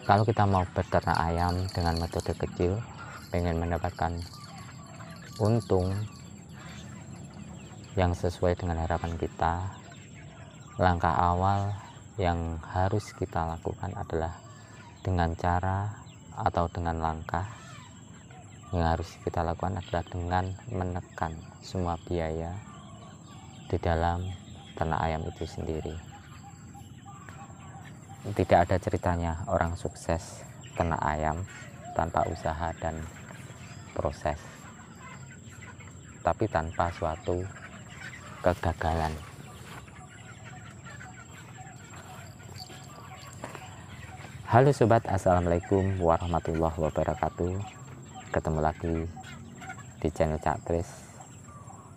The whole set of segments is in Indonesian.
Kalau kita mau beternak ayam dengan metode kecil, pengen mendapatkan untung yang sesuai dengan harapan kita, langkah awal yang harus kita lakukan adalah dengan cara atau dengan langkah yang harus kita lakukan adalah dengan menekan semua biaya di dalam ternak ayam itu sendiri. Tidak ada ceritanya orang sukses ternak ayam tanpa usaha dan proses, tapi tanpa suatu kegagalan. Halo sobat, assalamualaikum warahmatullahi wabarakatuh. Ketemu lagi di channel Cak Tris,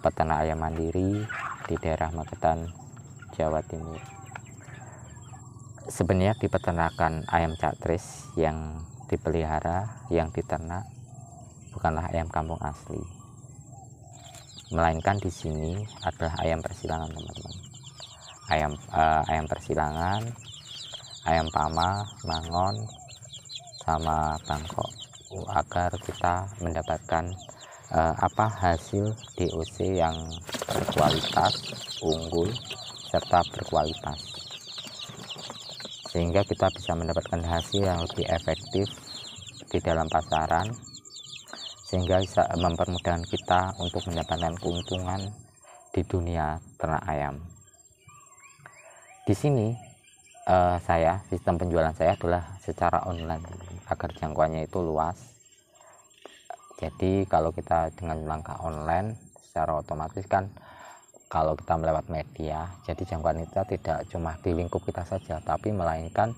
peternak ayam mandiri di daerah Magetan, Jawa Timur. Sebenarnya di peternakan ayam Cak Tris yang dipelihara, yang diternak bukanlah ayam kampung asli, melainkan di sini adalah ayam persilangan, teman-teman. Ayam persilangan, ayam pama, mangon, sama bangkok, agar kita mendapatkan hasil DOC yang berkualitas, unggul, serta berkualitas, sehingga kita bisa mendapatkan hasil yang lebih efektif di dalam pasaran, sehingga bisa mempermudah kita untuk mendapatkan keuntungan di dunia ternak ayam. Di sini sistem penjualan saya adalah secara online agar jangkauannya itu luas. Jadi kalau kita dengan langkah online, secara otomatis kan kalau kita melewat media, jadi jangkauan kita tidak cuma di lingkup kita saja, tapi melainkan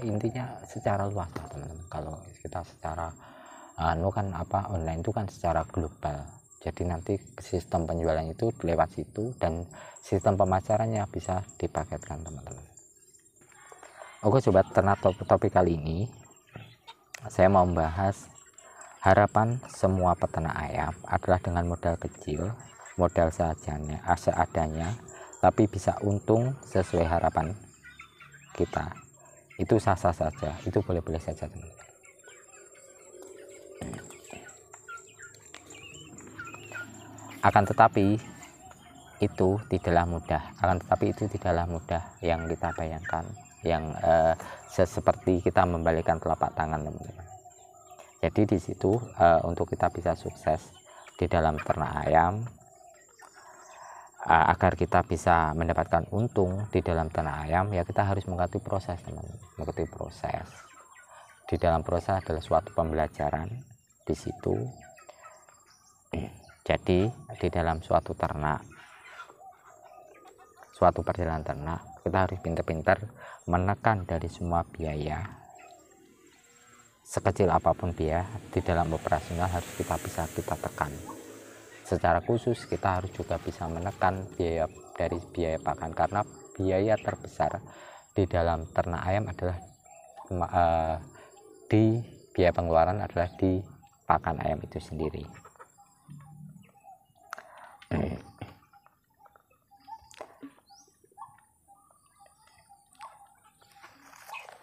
intinya secara luas, teman-teman. Kalau kita secara online itu kan secara global. Jadi nanti sistem penjualan itu lewat situ dan sistem pemasarannya bisa dipaketkan, teman-teman. Oke sobat, ternak topik kali ini saya mau membahas harapan semua peternak ayam adalah dengan modal kecil, modal seadanya, tapi bisa untung sesuai harapan kita. Itu sah-sah saja, itu boleh-boleh saja, teman-teman. Akan tetapi itu tidaklah mudah yang kita bayangkan, yang seperti kita membalikkan telapak tangan, teman-teman. Jadi di situ untuk kita bisa sukses di dalam ternak ayam, agar kita bisa mendapatkan untung di dalam ternak ayam, ya kita harus mengikuti proses, teman-teman. Mengikuti proses. Di dalam proses adalah suatu pembelajaran di situ. Jadi di dalam suatu perjalanan ternak, kita harus pintar-pintar menekan dari semua biaya, sekecil apapun biaya di dalam operasional harus kita tekan. Secara khusus kita harus juga bisa menekan biaya pakan, karena biaya terbesar di dalam ternak ayam adalah biaya pengeluaran adalah di pakan ayam itu sendiri.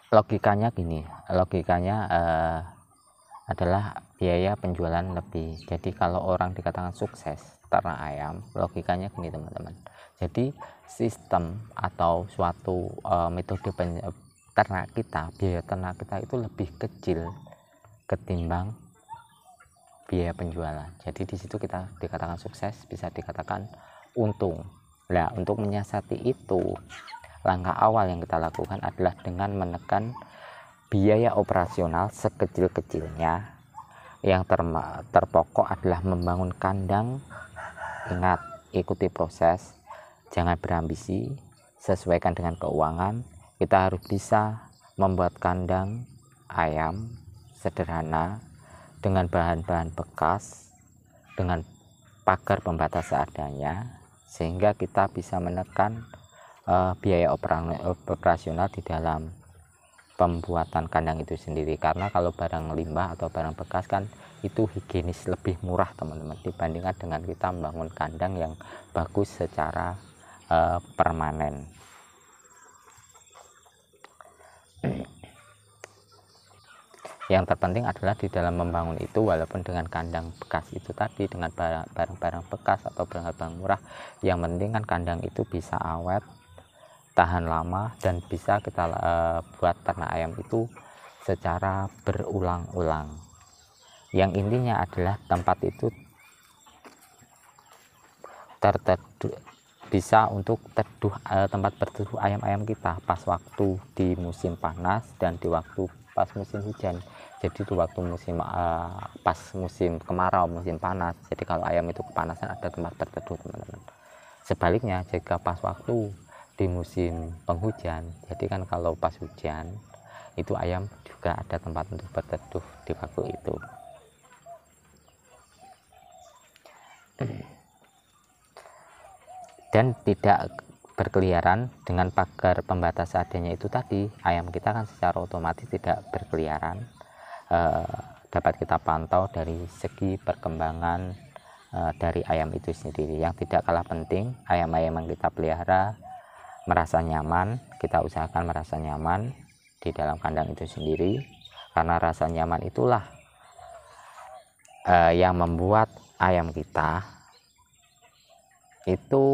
Logikanya adalah biaya penjualan lebih. Jadi kalau orang dikatakan sukses ternak ayam, logikanya gini, teman-teman. Jadi sistem atau suatu metode ternak kita, biaya ternak kita itu lebih kecil ketimbang biaya penjualan. Jadi di situ kita dikatakan sukses, bisa dikatakan untung. Nah, untuk menyiasati itu, langkah awal yang kita lakukan adalah dengan menekan biaya operasional sekecil-kecilnya. Yang terpokok adalah membangun kandang. Ingat, ikuti proses, jangan berambisi, sesuaikan dengan keuangan. Kita harus bisa membuat kandang ayam sederhana dengan bahan-bahan bekas, dengan pagar pembatas seadanya, sehingga kita bisa menekan biaya operasional di dalam pembuatan kandang itu sendiri. Karena kalau barang limbah atau barang bekas kan itu higienis, lebih murah, teman-teman, dibandingkan dengan kita membangun kandang yang bagus secara permanen. Yang terpenting adalah di dalam membangun itu, walaupun dengan kandang bekas itu tadi, dengan barang-barang bekas atau barang-barang murah, yang penting kan kandang itu bisa awet, tahan lama, dan bisa kita buat ternak ayam itu secara berulang-ulang. Yang intinya adalah tempat itu bisa untuk teduh, tempat berteduh ayam-ayam kita pas waktu di musim panas dan di waktu pas musim hujan. Jadi di waktu musim pas musim kemarau, musim panas, jadi kalau ayam itu kepanasan ada tempat berteduh teman-teman. Sebaliknya jika pas waktu di musim penghujan, jadi kan kalau pas hujan itu ayam juga ada tempat untuk berteduh di waktu itu. Dan tidak berkeliaran dengan pagar pembatas seadanya itu tadi, ayam kita kan secara otomatis tidak berkeliaran. Dapat kita pantau dari segi perkembangan dari ayam itu sendiri. Yang tidak kalah penting, ayam-ayam yang kita pelihara merasa nyaman, kita usahakan merasa nyaman di dalam kandang itu sendiri, karena rasa nyaman itulah yang membuat ayam kita itu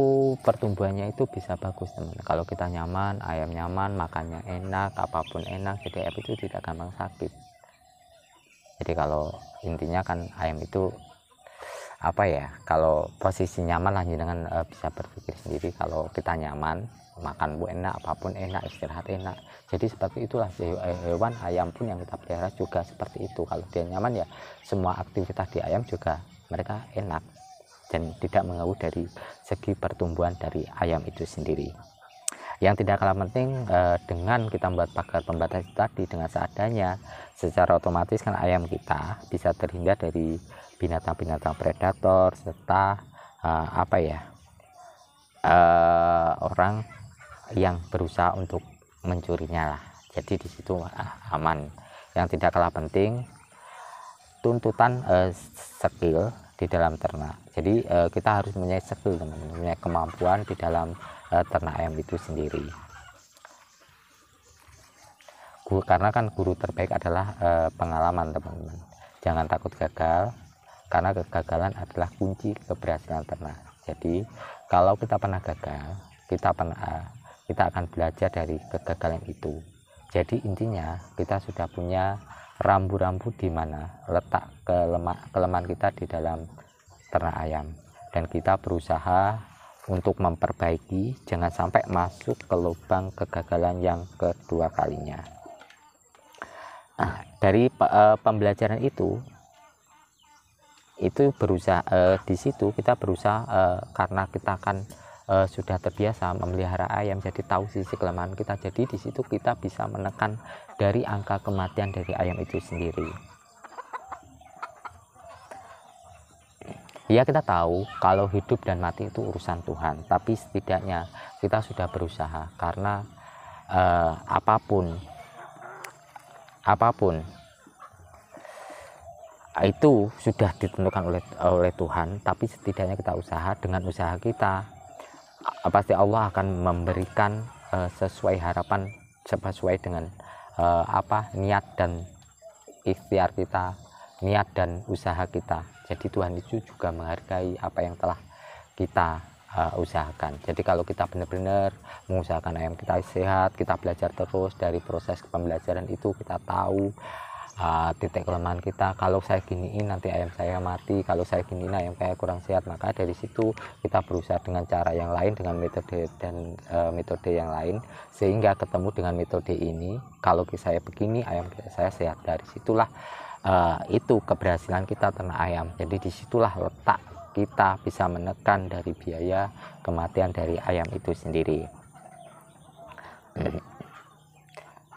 pertumbuhannya itu bisa bagus teman. Kalau kita nyaman, ayam nyaman, makannya enak, apapun enak, jadi ayam itu tidak gampang sakit. Jadi kalau intinya kan ayam itu apa ya, kalau posisi nyaman lah dengan bisa berpikir sendiri. Kalau kita nyaman, makan bu enak, apapun enak, istirahat enak. Jadi seperti itulah hewan ayam pun yang kita pelihara juga seperti itu. Kalau dia nyaman ya semua aktivitas di ayam juga mereka enak dan tidak mengganggu dari segi pertumbuhan dari ayam itu sendiri. Yang tidak kalah penting, dengan kita membuat pagar pembatas tadi dengan seadanya, secara otomatis kan ayam kita bisa terhindar dari binatang-binatang predator serta orang yang berusaha untuk mencurinya lah. Jadi di situ aman. Yang tidak kalah penting, tuntutan skill di dalam ternak. Jadi kita harus punya skill teman-teman, punya kemampuan di dalam ternak ayam itu sendiri. Karena kan guru terbaik adalah pengalaman teman-teman. Jangan takut gagal, karena kegagalan adalah kunci keberhasilan ternak. Jadi kalau kita pernah gagal, kita akan belajar dari kegagalan itu. Jadi intinya kita sudah punya rambu-rambu di mana letak kelemahan kita di dalam ternak ayam, dan kita berusaha untuk memperbaiki, jangan sampai masuk ke lubang kegagalan yang kedua kalinya. Dari pembelajaran itu berusaha di situ kita berusaha karena kita kan sudah terbiasa memelihara ayam, jadi tahu sisi kelemahan kita. Jadi di situ kita bisa menekan dari angka kematian dari ayam itu sendiri. Ya kita tahu kalau hidup dan mati itu urusan Tuhan, tapi setidaknya kita sudah berusaha, karena apapun itu sudah ditentukan oleh Tuhan, tapi setidaknya kita usaha. Dengan usaha kita pasti Allah akan memberikan sesuai harapan, sesuai dengan niat dan ikhtiar kita, niat dan usaha kita. Jadi Tuhan itu juga menghargai apa yang telah kita usahakan. Jadi kalau kita benar-benar mengusahakan ayam kita sehat, kita belajar terus dari proses pembelajaran itu, kita tahu titik kelemahan kita. Kalau saya giniin nanti ayam saya mati, kalau saya giniin ayam saya kurang sehat, maka dari situ kita berusaha dengan cara yang lain, dengan metode dan metode yang lain, sehingga ketemu dengan metode ini. Kalau saya begini ayam saya sehat, dari situlah itu keberhasilan kita ternak ayam. Jadi disitulah letak kita bisa menekan dari biaya kematian dari ayam itu sendiri.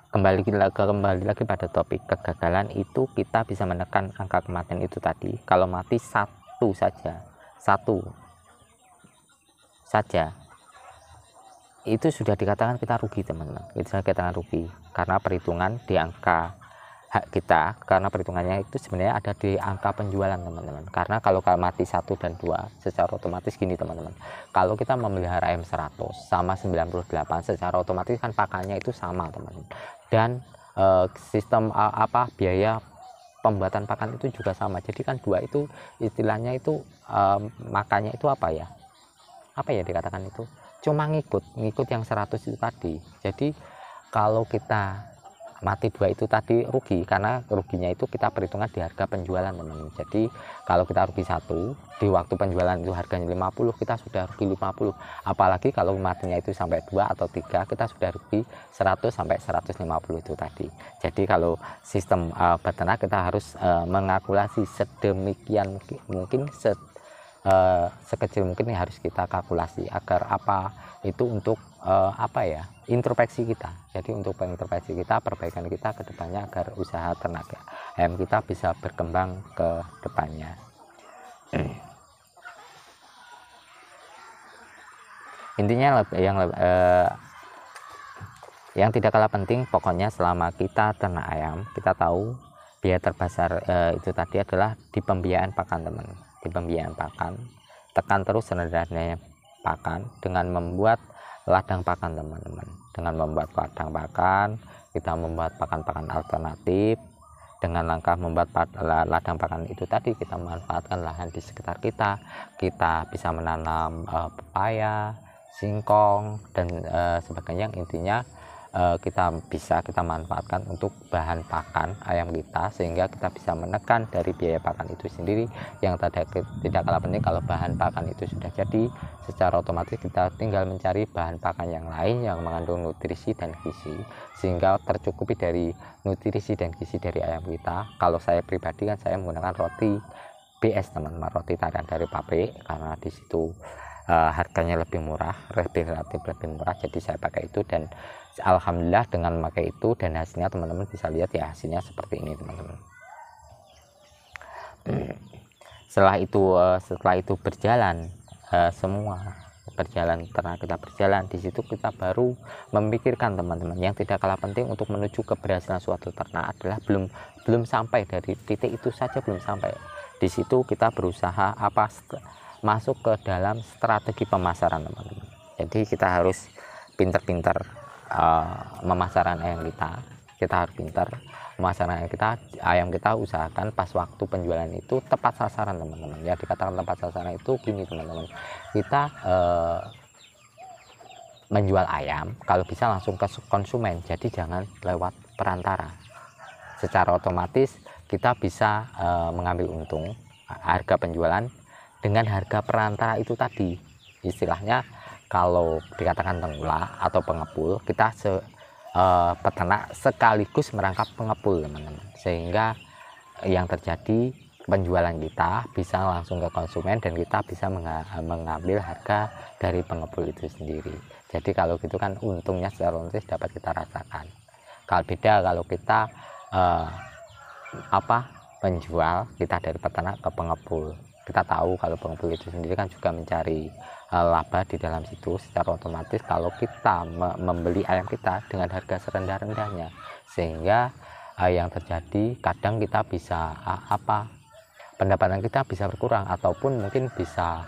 Kembali lagi pada topik kegagalan itu, kita bisa menekan angka kematian itu tadi. Kalau mati satu saja itu sudah dikatakan kita rugi teman-teman. Itu sudah dikatakan rugi karena perhitungan di angka hak kita, karena perhitungannya itu sebenarnya ada di angka penjualan teman-teman. Karena kalau mati 1 dan 2 secara otomatis gini teman-teman, kalau kita memelihara ayam 100 sama 98 secara otomatis kan pakannya itu sama teman-teman, dan sistem biaya pembuatan pakan itu juga sama. Jadi kan dua itu istilahnya itu makannya itu apa ya dikatakan itu cuma ngikut yang 100 itu tadi. Jadi kalau kita mati dua itu tadi rugi, karena ruginya itu kita perhitungan di harga penjualan teman-teman. Jadi kalau kita rugi 1 di waktu penjualan itu harganya 50, kita sudah rugi 50. Apalagi kalau matinya itu sampai 2 atau 3, kita sudah rugi 100 sampai 150 itu tadi. Jadi kalau sistem beternak kita harus mengakulasi sedemikian mungkin sekecil mungkin yang harus kita kalkulasi agar itu untuk introspeksi kita. Jadi untuk introspeksi kita, perbaikan kita ke depannya agar usaha ternak ayam kita bisa berkembang ke depannya. Intinya yang tidak kalah penting pokoknya selama kita ternak ayam, kita tahu biaya terbesar itu tadi adalah di pembiayaan pakan teman. Di pembiayaan pakan, tekan terus rendahnya pakan dengan membuat ladang pakan teman-teman. Dengan membuat ladang pakan, kita membuat pakan-pakan alternatif. Dengan langkah membuat ladang pakan itu tadi, kita memanfaatkan lahan di sekitar kita. Kita bisa menanam pepaya, singkong dan sebagainya. Intinya kita manfaatkan untuk bahan pakan ayam kita, sehingga kita bisa menekan dari biaya pakan itu sendiri. Yang tidak kalah penting, kalau bahan pakan itu sudah jadi, secara otomatis kita tinggal mencari bahan pakan yang lain yang mengandung nutrisi dan gizi, sehingga tercukupi dari nutrisi dan gizi dari ayam kita. Kalau saya pribadi kan saya menggunakan roti BS teman-teman, roti tarian dari pabrik, karena di situ harganya lebih murah, relatif lebih murah, jadi saya pakai itu. Dan alhamdulillah dengan memakai itu dan hasilnya teman-teman bisa lihat ya, hasilnya seperti ini teman-teman. Setelah itu berjalan, semua ternak kita berjalan, di situ kita baru memikirkan teman-teman. Yang tidak kalah penting untuk menuju keberhasilan suatu ternak adalah belum sampai dari titik itu saja, belum sampai di situ kita berusaha masuk ke dalam strategi pemasaran teman-teman. Jadi kita harus pintar-pintar memasarkan ayam kita. Kita harus pintar pemasaran ayam kita usahakan pas waktu penjualan itu tepat sasaran teman-teman. Ya, dikatakan tepat sasaran itu gini teman-teman, kita menjual ayam kalau bisa langsung ke konsumen, jadi jangan lewat perantara. Secara otomatis kita bisa mengambil untung harga penjualan dengan harga perantara itu tadi. Istilahnya kalau dikatakan tengkulak atau pengepul, kita peternak sekaligus merangkap pengepul teman-teman, sehingga yang terjadi penjualan kita bisa langsung ke konsumen dan kita bisa mengambil harga dari pengepul itu sendiri. Jadi kalau gitu kan untungnya secara otomatis dapat kita rasakan. Kalau beda kalau kita penjual kita dari peternak ke pengepul, kita tahu kalau pengepul itu sendiri kan juga mencari laba di dalam situ. Secara otomatis kalau kita membeli ayam kita dengan harga serendah-rendahnya, sehingga yang terjadi kadang kita bisa pendapatan kita bisa berkurang ataupun mungkin bisa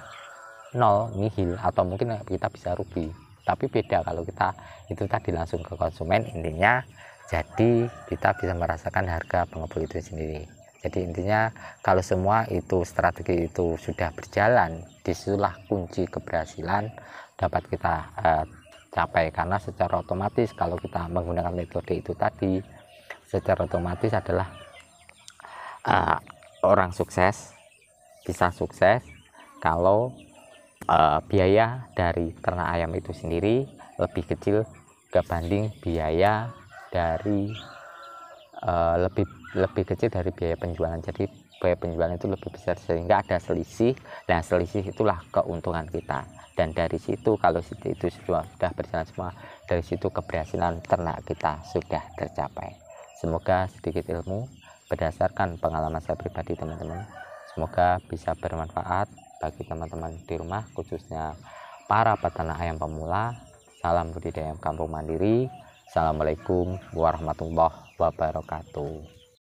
nihil, atau mungkin kita bisa rugi. Tapi beda kalau kita itu tadi langsung ke konsumen, intinya jadi kita bisa merasakan harga pengepul itu sendiri. Jadi intinya kalau semua itu strategi itu sudah berjalan, disitulah kunci keberhasilan dapat kita capai. Karena secara otomatis kalau kita menggunakan metode itu tadi, secara otomatis adalah orang sukses bisa sukses kalau biaya dari ternak ayam itu sendiri lebih kecil dibanding biaya dari lebih kecil dari biaya penjualan. Jadi biaya penjualan itu lebih besar, sehingga ada selisih. Nah, selisih itulah keuntungan kita. Dan dari situ kalau itu sudah berjalan semua, dari situ keberhasilan ternak kita sudah tercapai. Semoga sedikit ilmu berdasarkan pengalaman saya pribadi teman-teman, semoga bisa bermanfaat bagi teman-teman di rumah, khususnya para peternak ayam pemula. Salam budidaya ayam kampung mandiri. Assalamualaikum warahmatullahi wabarakatuh.